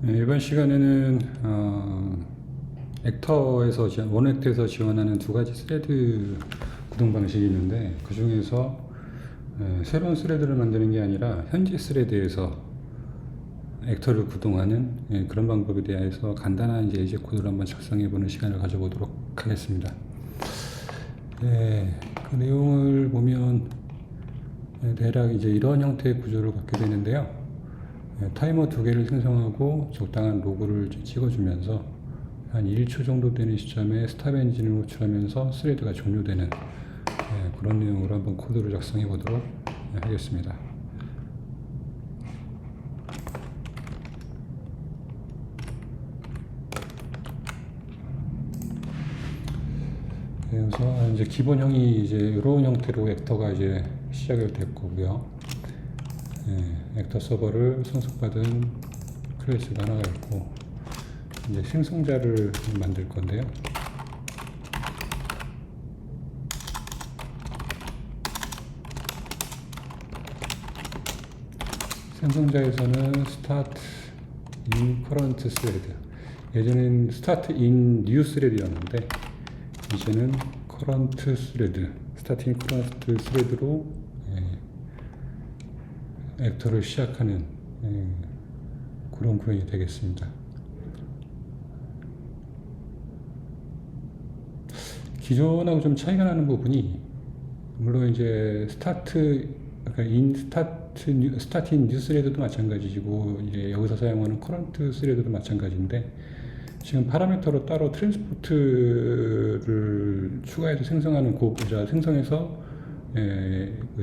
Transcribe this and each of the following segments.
네, 이번 시간에는 액터에서 원액터에서 지원하는 두 가지 스레드 구동 방식이 있는데, 그 중에서 새로운 스레드를 만드는 게 아니라 현재 스레드에서 액터를 구동하는 그런 방법에 대해서 간단한 이제 코드를 한번 작성해 보는 시간을 가져보도록 하겠습니다. 그 내용을 보면 대략 이제 이런 형태의 구조를 갖게 되는데요. 타이머 두 개를 생성하고 적당한 로그를 찍어주면서 한 1초 정도 되는 시점에 스탑 엔진을 호출하면서 스레드가 종료되는 그런 내용으로 한번 코드를 작성해 보도록 하겠습니다. 그래서 이제 기본형이 이제 이런 형태로 액터가 이제 시작이 될 거고요. 액터 서버를 선속받은 클래스가 하나가 있고, 이제 생성자를 만들 건데요. 생성자에서는 start in current thread, 예전엔 start in new thread였는데 이제는 current thread, start in current thread로 액터를 시작하는 그런 구현이 되겠습니다. 기존하고 좀 차이가 나는 부분이, 물론 이제 스타트 인 뉴 스레드도 마찬가지고, 이제 여기서 사용하는 커런트 스레드도 마찬가지인데, 지금 파라미터로 따로 트랜스포트를 추가해서 생성하는 생성해서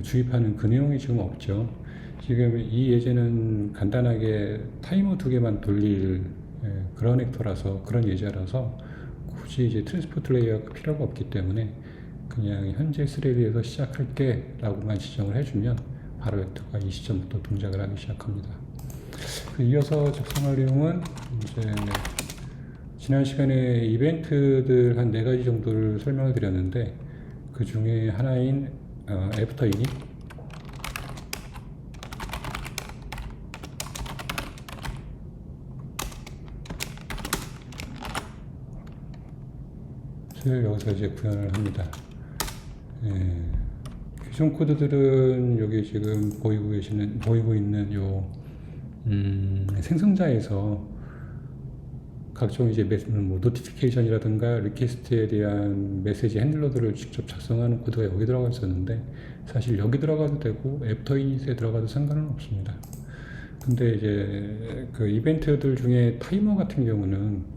주입하는 그 내용이 지금 없죠. 지금 이 예제는 간단하게 타이머 두 개만 돌릴 그런 액터라서, 그런 예제라서 굳이 이제 트랜스포트 레이어가 필요가 없기 때문에 그냥 현재 스레드에서 시작할게 라고만 지정을 해주면 바로 액터가 이 시점부터 동작을 하기 시작합니다. 이어서 작성할 내용은 이제 지난 시간에 이벤트들 한 4가지 정도를 설명을 드렸는데, 그 중에 하나인 애프터 이닛, 여기서 이제 구현을 합니다. 기존 코드들은 여기 지금 보이고 있는 요 생성자에서 각종 이제 노티피케이션이라든가 리퀘스트에 대한 메시지 핸들러들을 직접 작성하는 코드가 여기 들어가 있었는데, 사실 여기 들어가도 되고 애프터 이닛에 들어가도 상관은 없습니다. 근데 이제 그 이벤트들 중에 타이머 같은 경우는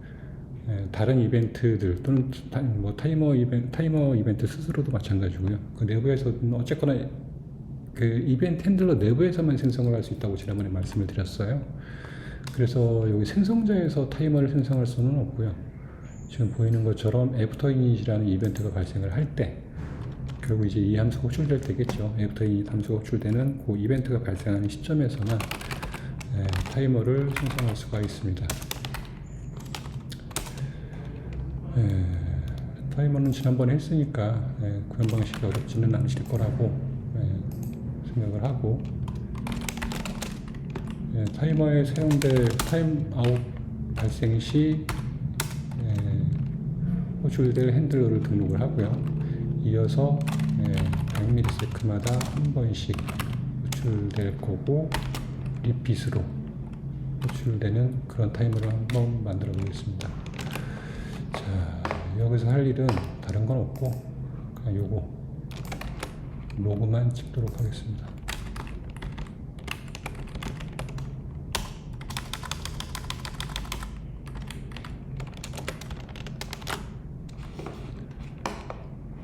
다른 이벤트들 또는 뭐 타이머 이벤트 스스로도 마찬가지고요. 그 내부에서는 어쨌거나 그 이벤트 핸들러 내부에서만 생성을 할 수 있다고 지난번에 말씀을 드렸어요. 그래서 여기 생성자에서 타이머를 생성할 수는 없고요. 지금 보이는 것처럼 애프터 이닛이라는 이벤트가 발생을 할 때, 결국 이제 이 함수가 호출될 때겠죠. 애프터 이닛 함수가 호출되는 그 이벤트가 발생하는 시점에서만 타이머를 생성할 수가 있습니다. 타이머는 지난번에 했으니까 구현 방식이 어렵지는 않으실 거라고 생각을 하고, 타이머에 사용될 타임아웃 발생 시 호출될 핸들러를 등록을 하고요. 이어서 100ms마다 한 번씩 호출될 거고, 리핏으로 호출되는 그런 타이머를 한번 만들어 보겠습니다. 자, 여기서 할 일은 다른 건 없고 그냥 요거 로그만 찍도록 하겠습니다.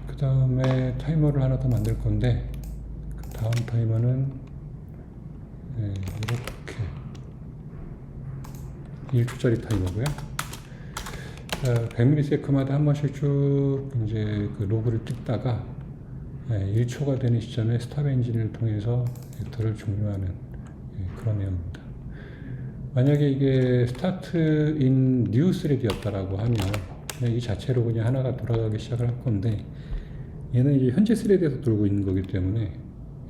그 다음에 타이머를 하나 더 만들 건데, 그 다음 타이머는 이렇게 1초짜리 타이머고요. 100ms마다 한 번씩 쭉 이제 그 로그를 찍다가 1초가 되는 시점에 스탑 엔진을 통해서 액터를 종료하는 그런 내용입니다. 만약에 이게 스타트 인 뉴 스레드였다라고 하면 그냥 이 자체로 그냥 하나가 돌아가기 시작을 할 건데, 얘는 이제 현재 스레드에서 돌고 있는 거기 때문에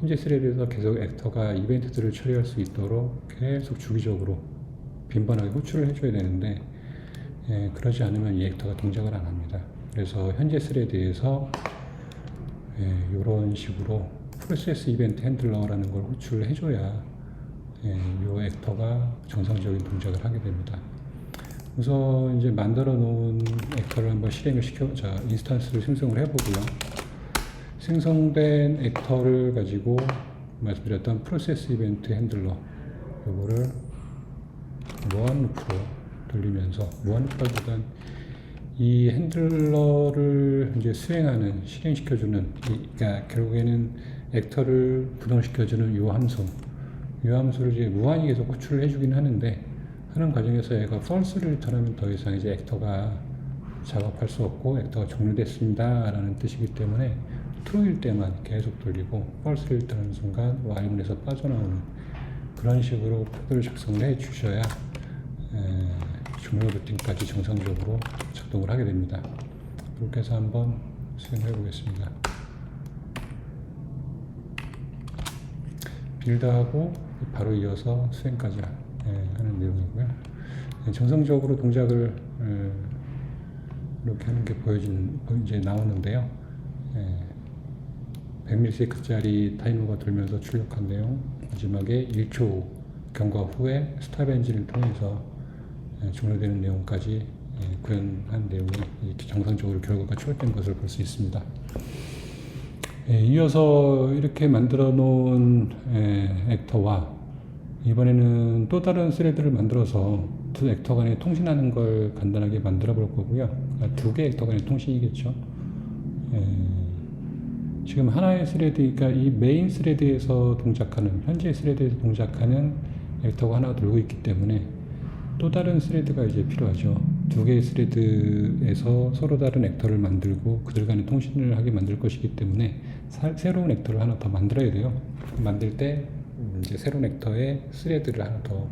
현재 스레드에서 계속 액터가 이벤트들을 처리할 수 있도록 계속 주기적으로 빈번하게 호출을 해줘야 되는데 그러지 않으면 이 액터가 동작을 안 합니다. 그래서 현재 스레드에서 이런 식으로 프로세스 이벤트 핸들러라는 걸 호출을 해줘야 이 액터가 정상적인 동작을 하게 됩니다. 우선 이제 만들어 놓은 액터를 한번 실행을 인스턴스를 생성을 해보고요. 생성된 액터를 가지고 말씀드렸던 프로세스 이벤트 핸들러 요거를 무한 루프로 돌리면서, 무한 루프보다는 이 핸들러를 이제 실행시켜주는, 그러니까 결국에는 액터를 구동시켜주는 요 함수를 이제 무한히 계속 호출을 해주긴 하는데, 하는 과정에서 얘가 false를 리턴하면 더 이상 이제 액터가 작업할 수 없고 액터가 종료됐습니다 라는 뜻이기 때문에 true일 때만 계속 돌리고, false를 리턴하는 순간 while문에서 빠져나오는 그런 식으로 코드를 작성을 해 주셔야 종료 루틴까지 정상적으로 작동을 하게 됩니다. 그렇게 해서 한번 수행해 보겠습니다. 빌드하고 바로 이어서 수행까지 하는 내용이고요. 정상적으로 동작을 이렇게 하는 게 이제 나오는데요. 100ms짜리 타이머가 돌면서 출력한 내용, 마지막에 1초 경과 후에 스탑 엔진을 통해서 종료되는 내용까지 구현한 내용이 이렇게 정상적으로 결과가 출력된 것을 볼 수 있습니다. 이어서 이렇게 만들어 놓은 액터와 이번에는 또 다른 스레드를 만들어서 두 액터 간에 통신하는 걸 간단하게 만들어 볼 거고요. 그러니까 두 개의 액터 간의 통신이겠죠. 지금 하나의 스레드, 그러니까 이 메인 스레드에서 현재 스레드에서 동작하는 액터가 하나 돌고 있기 때문에 또 다른 스레드가 이제 필요하죠. 두 개의 스레드에서 서로 다른 액터를 만들고 그들 간의 통신을 하게 만들 것이기 때문에 새로운 액터를 하나 더 만들어야 돼요. 만들 때 이제 새로운 액터에 스레드를 하나 더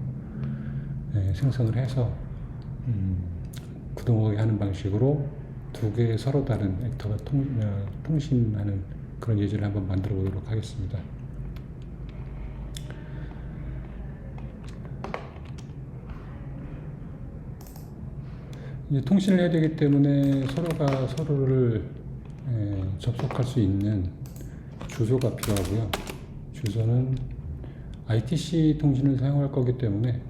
생성을 해서 구동하게 하는 방식으로 두 개의 서로 다른 액터가 통신하는 그런 예제를 한번 만들어 보도록 하겠습니다. 이제 통신을 해야 되기 때문에 서로가 서로를 접속할 수 있는 주소가 필요하고요. 주소는 ITC 통신을 사용할 거기 때문에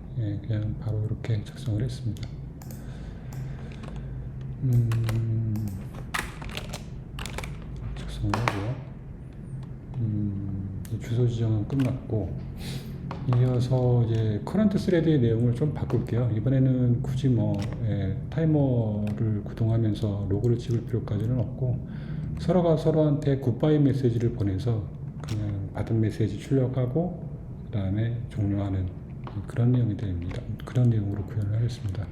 그냥 바로 이렇게 작성을 했습니다. 작성을 하고요. 주소 지정은 끝났고, 이어서 이제 커런트 스레드의 내용을 좀 바꿀게요. 이번에는 굳이 타이머를 구동하면서 로그를 찍을 필요까지는 없고, 서로가 서로한테 굿바이 메시지를 보내서 그냥 받은 메시지 출력하고 그 다음에 종료하는 그런 내용이 됩니다. 그런 내용으로 구현을 하겠습니다.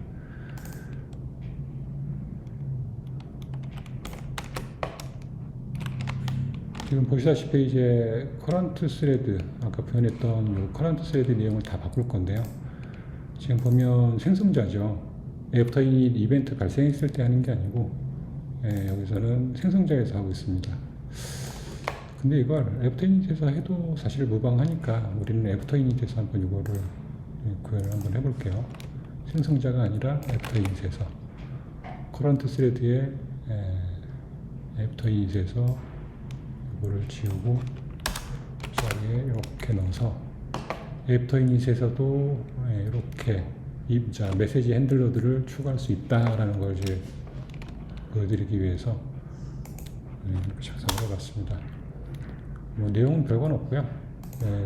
지금 보시다시피 이제 커런트 스레드, 아까 표현했던 커런트 스레드 내용을 다 바꿀 건데요. 지금 보면 생성자죠. 애프터 이닛 이벤트 발생했을 때 하는 게 아니고 여기서는 생성자에서 하고 있습니다. 근데 이걸 애프터 이닛에서 해도 사실 무방하니까 우리는 애프터 이닛에서 한번 이거를 구현을 한번 해볼게요. 생성자가 아니라 애프터 이닛에서 커런트 스레드에 애프터 이닛에서 이거를 지우고 자리에 이렇게 넣어서 애프터 이닛에서도 이렇게 메시지 핸들러들을 추가할 수 있다라는 걸 이제 보여드리기 위해서 이렇게 작성을 해봤습니다. 내용은 별건 없고요.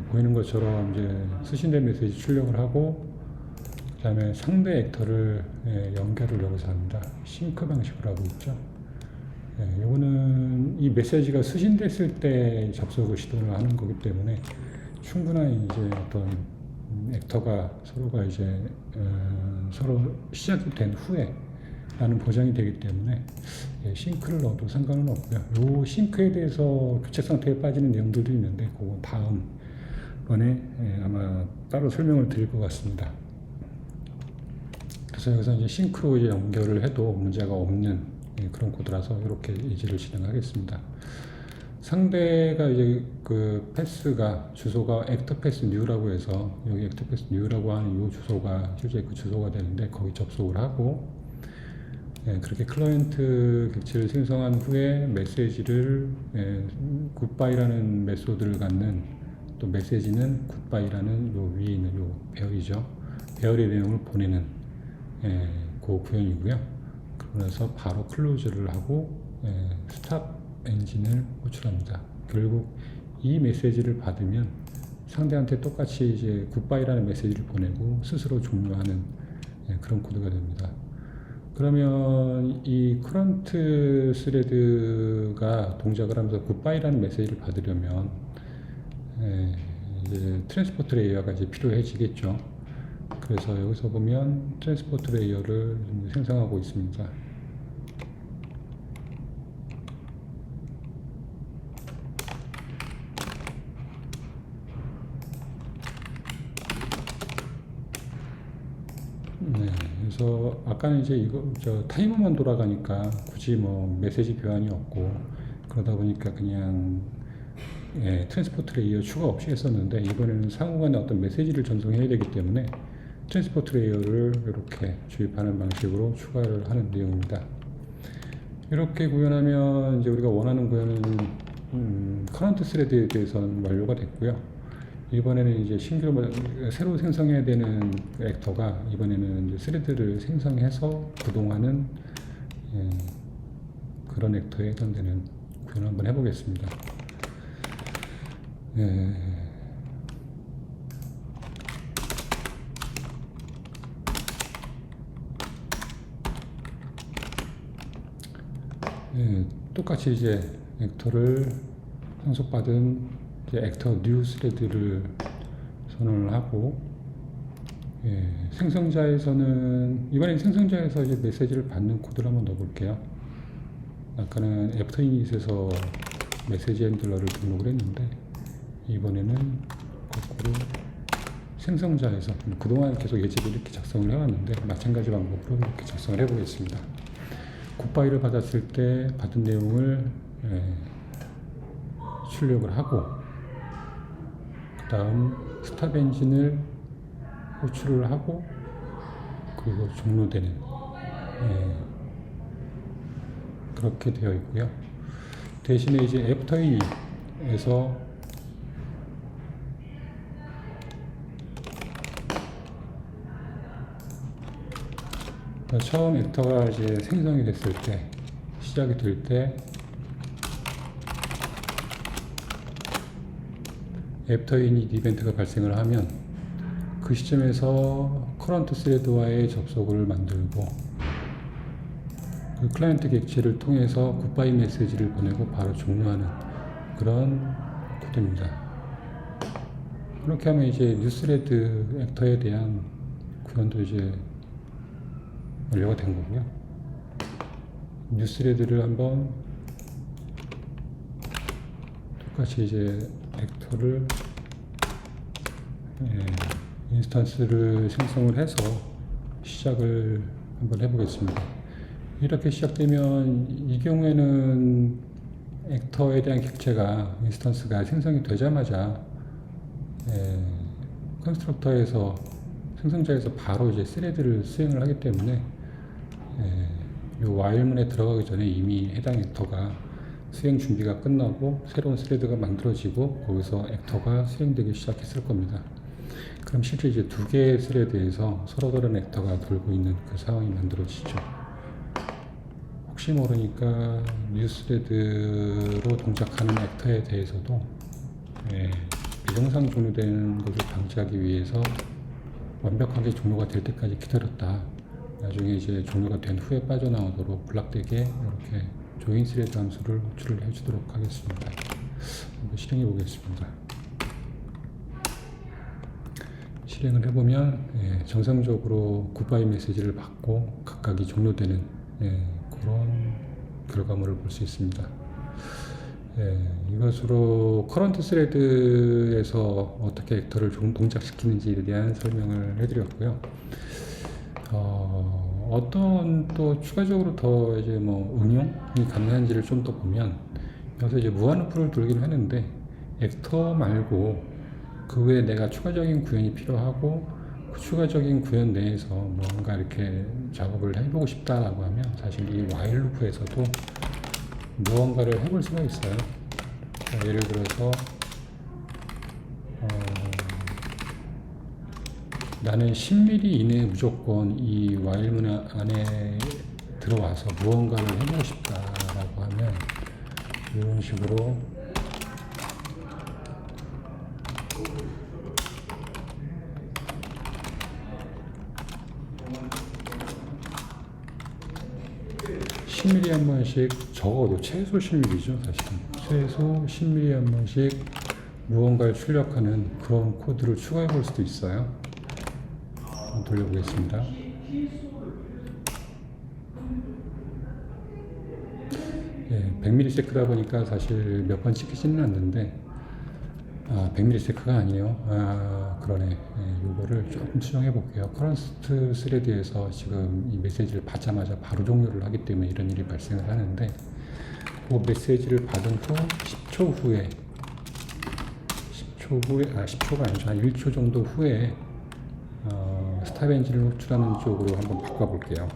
보이는 것처럼 이제 수신된 메시지 출력을 하고 그 다음에 상대 액터를 연결을 여기서 합니다. 싱크 방식으로 하고 있죠. 이거는 이 메시지가 수신됐을 때 접속을 시도를 하는 거기 때문에 충분한 이제 어떤 액터가 서로가 이제 서로 시작이 된 후에 라는 보장이 되기 때문에 싱크를 넣어도 상관은 없고요. 이 싱크에 대해서 교체 상태에 빠지는 내용들도 있는데 그거 다음 번에 아마 따로 설명을 드릴 것 같습니다. 그래서 여기서 이제 싱크로 이제 연결을 해도 문제가 없는 그런 코드라서 이렇게 예제를 진행하겠습니다. 상대가 이제 그 패스가 주소가 액터 패스 뉴라고 해서 여기 액터 패스 뉴라고 하는 이 주소가 실제 그 주소가 되는데 거기 접속을 하고 그렇게 클라이언트 객체를 생성한 후에 메시지를 굿바이라는 메소드를 갖는 또 메시지는 굿바이라는 요 위에 있는 요 배열이죠. 배열의 내용을 보내는 그 구현이고요. 그러고 나서 바로 클로즈를 하고 스탑 엔진을 호출합니다. 결국 이 메시지를 받으면 상대한테 똑같이 이제 굿바이라는 메시지를 보내고 스스로 종료하는 그런 코드가 됩니다. 그러면 이 커런트 스레드가 동작을 하면서 굿바이라는 메시지를 받으려면 이제 트랜스포트 레이어가 이제 필요해지겠죠. 그래서 여기서 보면 트랜스포트 레이어를 생성하고 있습니다. 그래서 아까는 이제 이거 타이머만 돌아가니까 굳이 뭐 메시지 교환이 없고 그러다 보니까 그냥 트랜스포트 레이어 추가 없이 했었는데 이번에는 상호간에 어떤 메시지를 전송해야 되기 때문에 트랜스포트 레이어를 이렇게 주입하는 방식으로 추가를 하는 내용입니다. 이렇게 구현하면 이제 우리가 원하는 구현은 커런트 스레드에 대해서는 완료가 됐고요. 이번에는 이제 새로 생성해야 되는 액터가 이번에는 이제 스레드를 생성해서 구동하는 그런 액터에 해당되는 구현을 한번 해보겠습니다. 똑같이 이제 액터를 상속받은 액터 뉴 스레드를 선언을 하고 생성자에서는 이번엔 생성자에서 이제 메시지를 받는 코드를 한번 넣어볼게요. 아까는 애프터 이닛에서 메시지 핸들러를 등록을 했는데 이번에는 거꾸로 생성자에서 그동안 계속 예제를 이렇게 작성을 해왔는데 마찬가지 방법으로 이렇게 작성을 해보겠습니다. 굿바이를 받았을 때 받은 내용을 출력을 하고 그 다음 스탑 엔진을 호출을 하고 그리고 종료되는 그렇게 되어 있고요. 대신에 이제 애프터 이닛에서 처음 액터가 이제 생성이 됐을 때 시작이 될 때 애프터 이닛 이벤트가 발생을 하면 그 시점에서 커런트 스레드와의 접속을 만들고 그 클라이언트 객체를 통해서 굿바이 메시지를 보내고 바로 종료하는 그런 코드입니다. 그렇게 하면 이제 뉴스레드 액터에 대한 구현도 이제 완료가 된 거고요. 뉴스레드를 한번 똑같이 이제 액터를 인스턴스를 생성을 해서 시작을 한번 해보겠습니다. 이렇게 시작되면 이 경우에는 액터에 대한 객체가 인스턴스가 생성이 되자마자 컨스트럭터에서 생성자에서 바로 이제 스레드를 수행을 하기 때문에 이 while문에 들어가기 전에 이미 해당 액터가 수행 준비가 끝나고 새로운 스레드가 만들어지고 거기서 액터가 수행되기 시작했을 겁니다. 그럼 실제 이제 두 개의 스레드에서 서로 다른 액터가 돌고 있는 그 상황이 만들어지죠. 혹시 모르니까 뉴 스레드로 동작하는 액터에 대해서도 비정상 종료되는 것을 방지하기 위해서 완벽하게 종료가 될 때까지 기다렸다. 나중에 이제 종료가 된 후에 빠져나오도록 블락되게 이렇게 조인 스레드 함수를 호출을 해주도록 하겠습니다. 한번 실행해 보겠습니다. 실행을 해보면 정상적으로 굿바이 메시지를 받고 각각이 종료되는 그런 결과물을 볼 수 있습니다. 이것으로 커런트 스레드에서 어떻게 액터를 동작시키는지에 대한 설명을 해드렸고요. 어떤 또 추가적으로 더 이제 뭐 응용이 가능한지를 좀 더 보면 여기서 이제 무한루프를 돌긴 하는데 액터 말고 그 외에 내가 추가적인 구현이 필요하고 그 추가적인 구현 내에서 뭔가 이렇게 작업을 해보고 싶다라고 하면 사실 이 while 루프에서도 무언가를 해볼 수가 있어요. 자, 예를 들어서 나는 10mm 이내에 무조건 이 while 문 안에 들어와서 무언가를 해보고 싶다라고 하면 이런 식으로 (10mm) 한 번씩, 적어도 최소 10mm죠 사실은. 최소 10mm 한 번씩 무언가를 출력하는 그런 코드를 추가해 볼 수도 있어요. 한번 돌려보겠습니다. 예, 100ms다 보니까 사실 몇 번 찍히지는 않는데 100ms가 아니에요. 그러네. 예, 요거를 조금 수정해 볼게요. 커런트 스레드에서 지금 이 메시지를 받자마자 바로 종료를 하기 때문에 이런 일이 발생을 하는데, 그 메시지를 받은 후 10초 후에 10초가 아니죠. 한 1초 정도 후에 스탑 엔진을 호출하는 쪽으로 한번 바꿔 볼게요.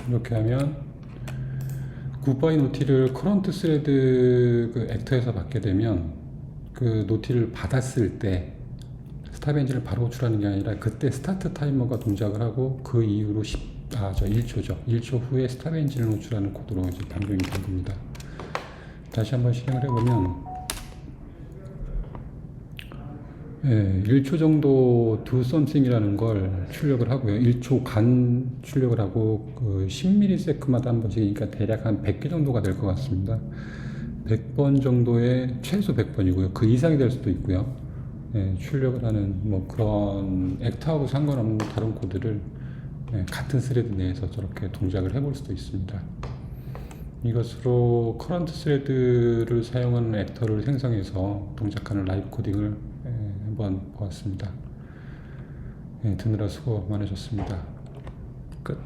이렇게 하면 굿바이 노티를 커런트 스레드 그 액터에서 받게 되면 그 노티를 받았을 때 스탑 엔진을 바로 호출하는 게 아니라 그때 스타트 타이머가 동작을 하고 그 이후로 1초죠. 1초 후에 스탑 엔진을 호출하는 코드로 이제 변경이 된 겁니다. 다시 한번 실행을 해보면 1초 정도 do something이라는 걸 출력을 하고요. 1초 간 출력을 하고 그 10ms마다 한 번씩, 그러니까 대략 한 100개 정도가 될 것 같습니다. 100번 정도의, 최소 100번이고요. 그 이상이 될 수도 있고요. 출력을 하는 뭐 그런 액터하고 상관없는 다른 코드를 같은 스레드 내에서 저렇게 동작을 해볼 수도 있습니다. 이것으로 커런트 스레드를 사용하는 액터를 생성해서 동작하는 라이브 코딩을 한번 보았습니다. 듣느라 수고 많으셨습니다. 끝.